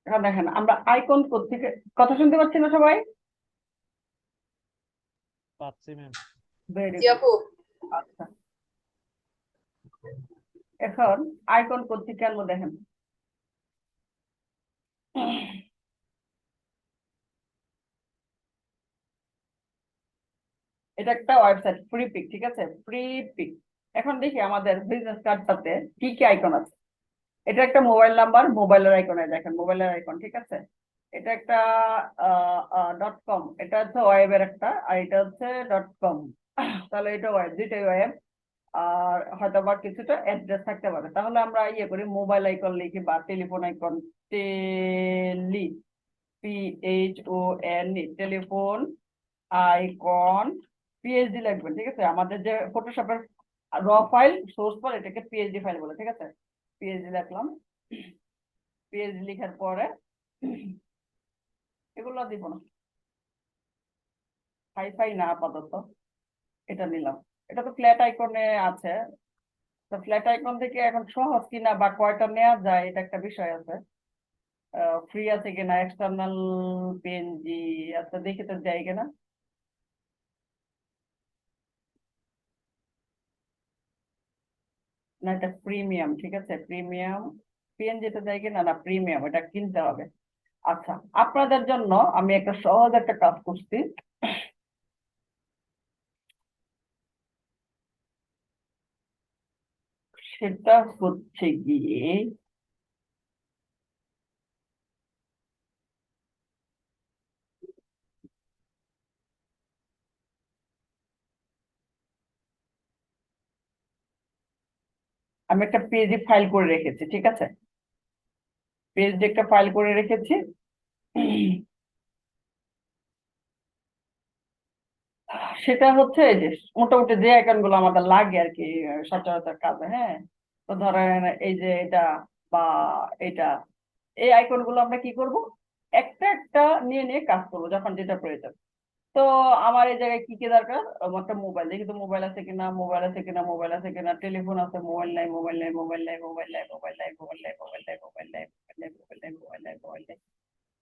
এখন দেখেন আমরা আইকন থেকে কথা শুনতে পাচ্ছি না সবাই? পাচ্ছি ম্যাম। ভেরি জি গুড। আপু। আচ্ছা, এখন আইকন থেকে আনবো দেখেন। এটা একটা ওয়েবসাইট ফ্রি পিক, ঠিক আছে, ফ্রি পিক। এখন দেখি আমাদের বিজনেস কার্ডটাতে কি কি আইকন আছে। এটা একটা মোবাইল নাম্বার, মোবাইলের আইকনে দেখেন, মোবাইলের আইকন, ঠিক আছে। এটা একটা .com, এটা হচ্ছে ওয়েবের একটা, আর এটা হচ্ছে .com। তাহলে এটা ওয়েব, দুইটাই ওয়েব। আর হয়তো বা কিছুটা অ্যাড্রেস থাকতে পারে। তাহলে আমরা ইয়ে করি, মোবাইল আইকন লিখি বা telephone icon, tele, PHONE, telephone icon, PhD লাগবে, ঠিক আছে। আমাদের যে ফটোশপের র ফাইল, সোর্স ফাইল, এটাকে পিএইচডি ফাইল বলে, ঠিক আছে। পিএইচডি লিখলাম। পিএইচডি লেখার পরে এগুলো দিব না, হাইফাই না আপাতত, এটা নিলাম। এটা তো ফ্ল্যাট আইকনে আছে। তো ফ্ল্যাট আইকন থেকে এখন সহজ কিনা বা কয়টা নেওয়া যায়, এটা একটা বিষয় আছে। ফ্রি আছে কিনা, এক্সটার্নাল পিএনজি আছে, দেখে তো যাই কিনা। না, এটা প্রিমিয়াম, ঠিক আছে, প্রিমিয়াম পিএনজিতে দেয় কিনা, না প্রিমিয়াম, এটা কিনতে হবে। আচ্ছা, আপনাদের জন্য আমি একটা সহজ একটা কাজ করছি। সেটা হচ্ছে গিয়ে, আমি একটা পিএইচডি ফাইল করে রেখেছি, ঠিক আছে। পিএইচডি একটা ফাইল করে রেখেছি। সেটা হচ্ছে এই যে মোটামুটি যে আইকন গুলো আমাদের লাগে আর কি, সচরাচর কাজে, হ্যাঁ। তো ধরেন এই যে এটা বা এটা, এই আইকন গুলো আমরা কি করব, একটা একটা নিয়ে নিয়ে কাজ করবো যখন যেটা প্রয়োজন। তো আমার এই জায়গায় কি কি দরকার, আমার একটা মোবাইল, দেখি তো মোবাইল আছে কিনা, মোবাইল আছে কিনা, মোবাইল আছে কিনা, টেলিফোন আছে, মোবাইল নাই, মোবাইল নাই, মোবাইল নাই, মোবাইল নাই, মোবাইল নাই, মোবাইল নাই, মোবাইল নাই, মোবাইল নাই, মোবাইল নাই, মোবাইল নাই, মোবাইল নাই, মোবাইল নাই,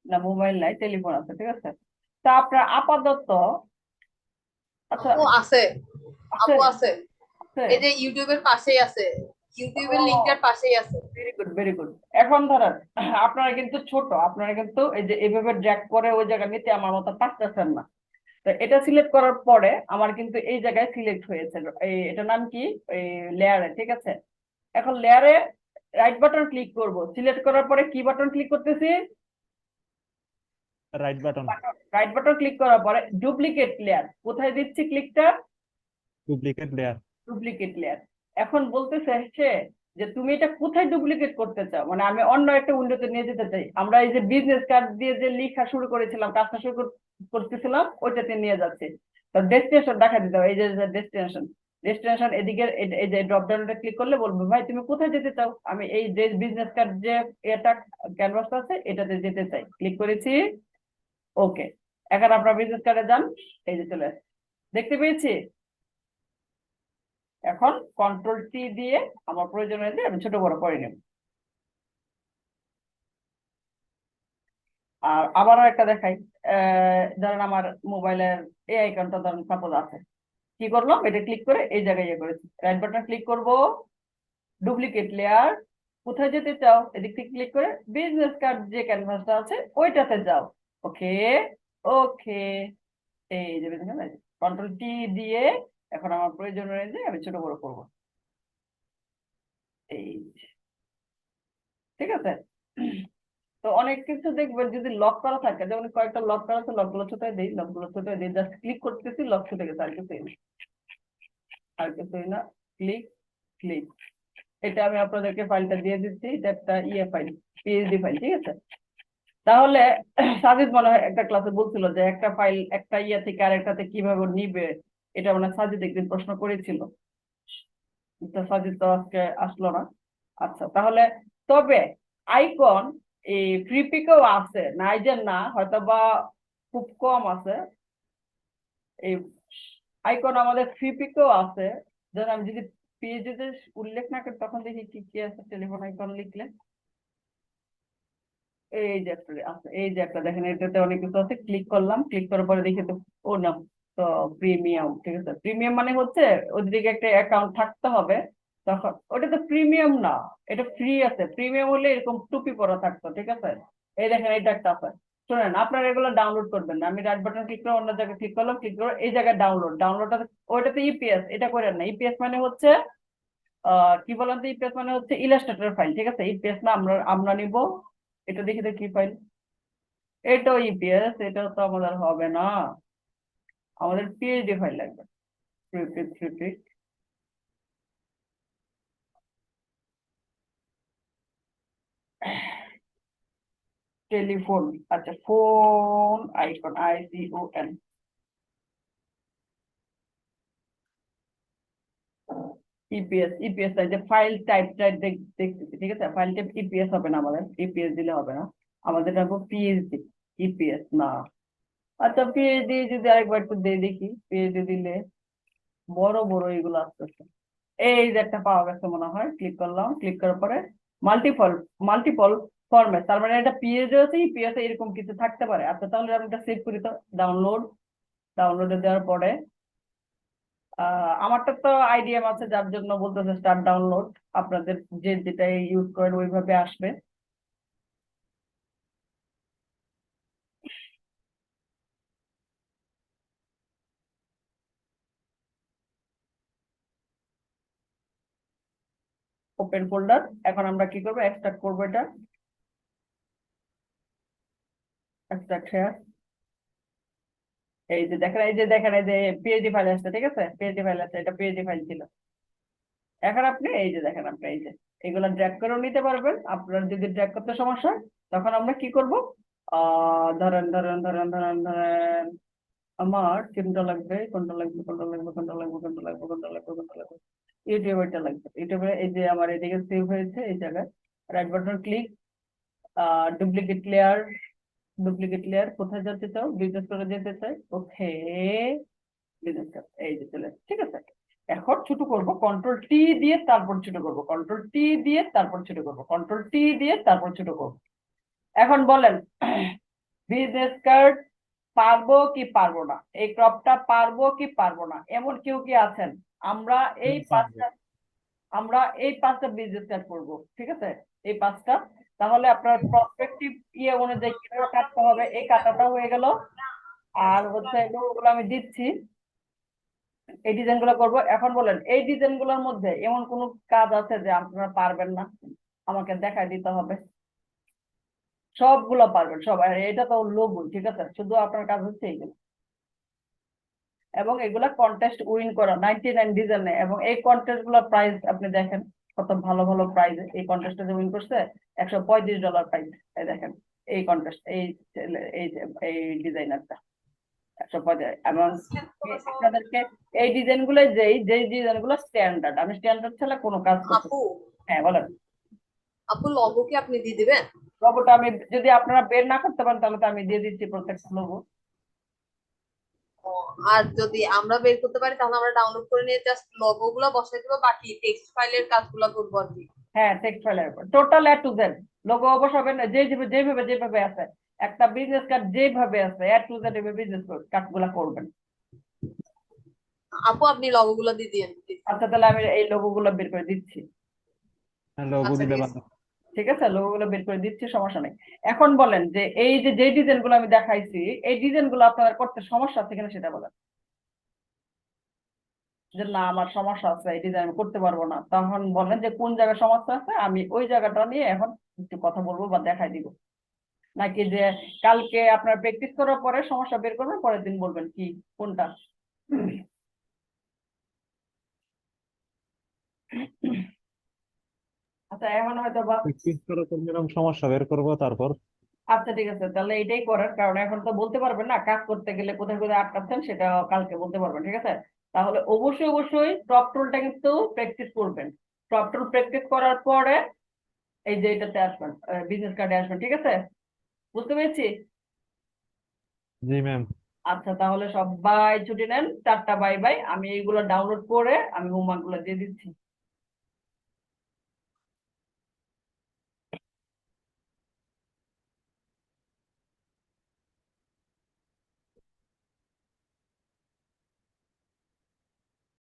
না মোবাইল নাই, টেলিফোন আছে, ঠিক আছে। তা আপনার আপাতত, আচ্ছা, আপু আছে, আছে, আপু আছে। আছে। এই যে ইউটিউবের পাশেই আছে, ইউটিউবের লিংকটার ও, পাশেই আছে। Very good, very good. এখন ধরেন আপনারা কিন্তু ছোট, আপনারা কিন্তু এই যে এইভাবে ড্র্যাগ করে ওই জায়গা নিতে আমার মতো পারতেছেন না। তো এটা সিলেক্ট করার পরে আমার কিন্তু এই জায়গায় সিলেক্ট হয়েছে, এই এটার নাম কি, এই লেয়ারে, ঠিক আছে। এখন লেয়ারে রাইট বাটন ক্লিক করব, সিলেক্ট করার পরে কি বাটন ক্লিক করতেছি, right button. Right button click করার পরে ডুপ্লিকেট লেয়ার, কোথায় দিচ্ছি ক্লিকটা, ডুপ্লিকেট লেয়ার। Duplicate layer. এখন বলতেছে সে যে তুমি এটা কোথায় ডুপ্লিকেট করতে চাও, মানে আমি অন্য একটা উইন্ডোতে নিয়ে যেতে চাই। আমরা এই যে বিজনেস কার্ড দিয়ে যে লেখা শুরু করেছিলাম, কাজটা শুরু করতেছিলাম, ওইটাতে নিয়ে যাচ্ছে। তো ডেস্টিনেশন দেখা দিতে হবে, এই যে ডেস্টিনেশন, ডেস্টিনেশন এদিকে এই যে ড্রপ ডাউনটা ক্লিক করলে বলবো ভাই তুমি কোথায় যেতে চাও, আমি এই যে বিজনেস কার্ড যে এটা ক্যানভাসটা আছে এটাতে যেতে চাই, ক্লিক করেছি, ওকে। এখন আপনার বিজনেস কার্ডে যান, এই যে চলে আসছে, দেখতে পেয়েছি। এখন কন্ট্রোল দিয়ে আমার প্রয়োজন হয়েছে আমি ছোট বড় করে নেব। আর আবারও একটা দেখাই, ধরেন আমার মোবাইলের এই আইকনটা ধরেন সাপোজ আছে, কি করলাম, এটা ক্লিক করে এই জায়গায় ইয়ে করেছি, রাইট বাটন ক্লিক করব, ডুপ্লিকেট লেয়ার, কোথায় যেতে চাও, এদিক থেকে ক্লিক করে বিজনেস কার্ড যে ক্যানভাসটা আছে ওইটাতে যাও, ওকে, ওকে। এই যে কন্ট্রোল দিয়ে এখন আমার প্রয়োজন রয়েছে আমি ছোট বড় করবো, এই, ঠিক আছে। তো অনেক কিছু দেখবেন যদি লক করা থাকে, যেমন কয়েকটা লক করা আছে, লকগুলো ছোটাই দিই, লকগুলো ছোটাই দিই, জাস্ট ক্লিক করতেছি, লক ছুটে গেছে, আর কিছুই না, আর কিছুই না, ক্লিক, ক্লিক। এটা আমি আপনাদেরকে ফাইলটা দিয়ে দিচ্ছি, এটা একটা ইয়ে ফাইল, পিএইচডি ফাইল, ঠিক আছে। তাহলে সাজিদ মনে হয় একটা ক্লাসে বলছিল যে একটা ফাইল একটা ইয়ে থেকে আরেকটাতে কিভাবে নিবে, এটা মানে সাজিদ একদিন প্রশ্ন করেছিল। তো সাজিদ তো আজকে আসলো না। আচ্ছা, তাহলে তবে আইকন এই ফ্রিপিকেও আছে, নাই যে না, হয়তো বা খুব কম আছে। এই আইকন আমাদের ফ্রিপিকেও আছে। যেন আমি যদি পেজে উল্লেখ না করি তখন দেখি কি কি আছে, টেলিফোন আইকন লিখলে এই যে একটা আছে, এই যে একটা দেখেন, এটাতে অনেক কিছু আছে, ক্লিক করলাম, ক্লিক করার পরে দেখি তো, ও না, তো প্রিমিয়াম, ঠিক আছে, প্রিমিয়াম মানে হচ্ছে ওদিকে একটা অ্যাকাউন্ট থাকতে হবে, তখন ওটা তো প্রিমিয়াম না, এটা ফ্রি আছে, প্রিমিয়াম হলে এরকম টুপি পরা থাকতো, ঠিক আছে। এই দেখেন এটা একটা আছে, শুনেন, আপনারা এগুলো ডাউনলোড করবেন না, আমি রাইট বাটন ক্লিক করে অন্য জায়গায় ক্লিক করলাম, ক্লিক করে এই জায়গায় ডাউনলোড, ডাউনলোডটা ওইটাতে ইপিএস, এটা করেন না, ইপিএস মানে হচ্ছে কি বলেন তো, ইপিএস মানে হচ্ছে ইলাস্ট্রেটর ফাইল, ঠিক আছে, ইপিএস না, আমরা আমরা নিব, এটা দেখি তো কি ফাইল, এটাও ইপিএস, এটা তো আমাদের হবে না, আমাদের পিএইচডি ফাইল লাগবে, টেলিফোন, আচ্ছা, phone icon, ICON, EPS, EPS যে ফাইল টাইপ টাইপ দেখতেছি, ঠিক আছে, ফাইল টাইপ ইপিএস হবে না, আমাদের ইপিএস দিলে হবে না, আমাদের রাখবো পিএইচডি, ইপিএস না। আচ্ছা, পিএইচডি যদি আরেকবার একটু দিয়ে দেখি, পিএইচডি দিলে বড় বড় এগুলো আসতেছে, এই যে একটা পাওয়া গেছে মনে হয়, ক্লিক করলাম, ক্লিক করার পরে মাল্টিপল, মাল্টিপল ফরম্যাট, তার মানে এটা পিএইচডি আছে, ইপিএস এরকম কিছু থাকতে পারে। আচ্ছা, তাহলে আমি এটা সেভ করি তো, ডাউনলোড, ডাউনলোডে দেওয়ার পরে আমারটা তো আইডিএম আছে, যার জন্য বলতেছে স্টার্ট ডাউনলোড, আপনাদের যে যেটা ইউজ করেন ওইভাবে আসবে। ওপেন ফোল্ডার, এখন আমরা কি করবো, এক্সট্রাক্ট করবো, এটা এক্সট্রাক্ট হেয়ার, এই যে দেখেন, এই যে দেখেন, এই যে পিএইচডি ফাইল আসছে, ঠিক আছে, পিএইচডি ফাইল আছে, এটা পিএইচডি ফাইল ছিল। এখন আপনি এই যে দেখেন, আপনি এই যে এগুলা ড্র্যাগ করেও নিতে পারবেন, আপনার যদি ড্র্যাগ করতে সমস্যা হয়, তখন আমরা কি করব, ধরেন আমার কোনটা লাগবে, কোনটা লাগবে, কোনটা লাগবে, কোনটা লাগবে, কোনটা লাগবে, কোনটা লাগবে, কোনটা লাগবে, ইউটিউবেরটা লাগবে, ইউটিউবে এই যে আমার এদিকে সেভ হয়েছে, এই জায়গায় right button click, duplicate layer, duplicate layer, কোথায় যেতে চাও, বিজনেস করে যেতে চাই, ওকে, বিজনেস, এই যে চলে আসছে, ঠিক আছে। এখন ছোট করব, কন্ট্রোল টি দিয়ে তারপর ছোট করব, কন্ট্রোল টি দিয়ে তারপর ছোট করব, কন্ট্রোল টি দিয়ে তারপর ছোট করব। এখন বলেন, বিজনেস কার্ড পারবো কি পারবো না, এই ক্রপটা পারবো কি পারবো না, এমন কেউ কি আছেন? আমরা এই পারবো। পাঁচটা, আমরা এই পাঁচটা বিজনেস কার্ড করবো, ঠিক আছে, এই পাঁচটা, তাহলে আপনার প্রসপেক্টিভ ইয়ে অনুযায়ী কিভাবে কাটতে হবে, এই কাটাটা হয়ে গেল, আর হচ্ছে এগুলো আমি দিচ্ছি, এই ডিজাইন গুলো করবো। এখন বলেন, এই ডিজাইন গুলোর মধ্যে এমন কোন কাজ আছে যে আপনারা পারবেন না, আমাকে দেখাই দিতে হবে, সবগুলো পারবেন সব, আর এটা তো লোগো, ঠিক আছে, শুধু আপনার কাজ হচ্ছে এইগুলো, এবং এগুলা কন্টেস্ট উইন করা 99 ডিজাইনে, এবং এই কন্টেস্ট গুলোর প্রাইস আপনি দেখেন, কত ভালো ভালো প্রাইজ, এই কন্টেস্টে যে উইন করছে $135 প্রাইস, এই দেখেন, এই কন্টেস্ট, এই এই ডিজাইনারটা 150, এবং আপনাদেরকে এই ডিজাইন গুলো, যেই ডিজাইন গুলো স্ট্যান্ডার্ড, আমি স্ট্যান্ডার্ড ছাড়া কোনো কাজ করতে, আপু, হ্যাঁ বলেন, আপু লগো কি আপনি দিয়ে দিবেন? লোগোটা আমি যদি আপনারা বের না করতে পারেন, তাহলে তো আমি দিয়ে দিচ্ছি প্রত্যেকটা লোগো। ও, আর যদি আমরা বের করতে পারি তাহলে আমরা ডাউনলোড করে নিয়ে জাস্ট লগো গুলো বসাই দিব, বাকি টেক্সট ফাইলের কাজগুলো করবো আর কি। হ্যাঁ, টেক্সট ফাইলের উপর total A to Z logo বসাবেন, যেভাবে যেভাবে আছে, একটা বিজনেস কার্ড যেভাবে আছে এ টু জেড এভাবে বিজনেস কার্ড গুলা করবেন। আপু আপনি লগো গুলো দিয়ে দিন please। আচ্ছা, তাহলে আমি এই লোগো গুলো বের করে দিচ্ছি, লোগো আচ্ছা দিলে ঠিক আছে। ভালো। ঠিক আছে, লোগো গুলো বের করে দিচ্ছি, সমস্যা নেই। এখন বলেন যে এই যে ডিজাইন গুলো আমি দেখাইছি, এই ডিজাইন গুলো আপনার করতে সমস্যা আছে কিনা সেটা বলেন, যে না আমার সমস্যা আছে, এই ডিজাইন আমি করতে পারবো না, তখন বলেন যে কোন জায়গায় সমস্যা আছে, আমি ওই জায়গাটা নিয়ে এখন একটু কথা বলবো বা দেখাই দিব, নাকি যে কালকে আপনার প্র্যাকটিস করার পরে সমস্যা বের করবেন, পরের দিন বলবেন কি কোনটা। আচ্ছা, এখন হয়তো বা, প্র্যাকটিস করার পর এরকম সমস্যা বের করবো তারপর। আচ্ছা ঠিক আছে, তাহলে এটাই করার, কারণ এখন তো বলতে পারবেন না কাজ করতে গেলে কোথায় কোথায় আটকাচ্ছেন, সেটা কালকে বলতে পারবেন, ঠিক আছে। তাহলে অবশ্যই অবশ্যই টপ টুলটা কিন্তু প্র্যাকটিস করবেন, টপ টুল প্র্যাকটিস করার পরে এই যে এটাতে আসবেন, বিজনেস কার্ডে আসবেন, ঠিক আছে, বুঝতে পেরেছি। জি ম্যাম। আচ্ছা, তাহলে সবাই ছুটি নেন, 4টা বাই বাই, আমি এইগুলো ডাউনলোড করে আমি হোমওয়ার্ক গুলো দিয়ে দিচ্ছি।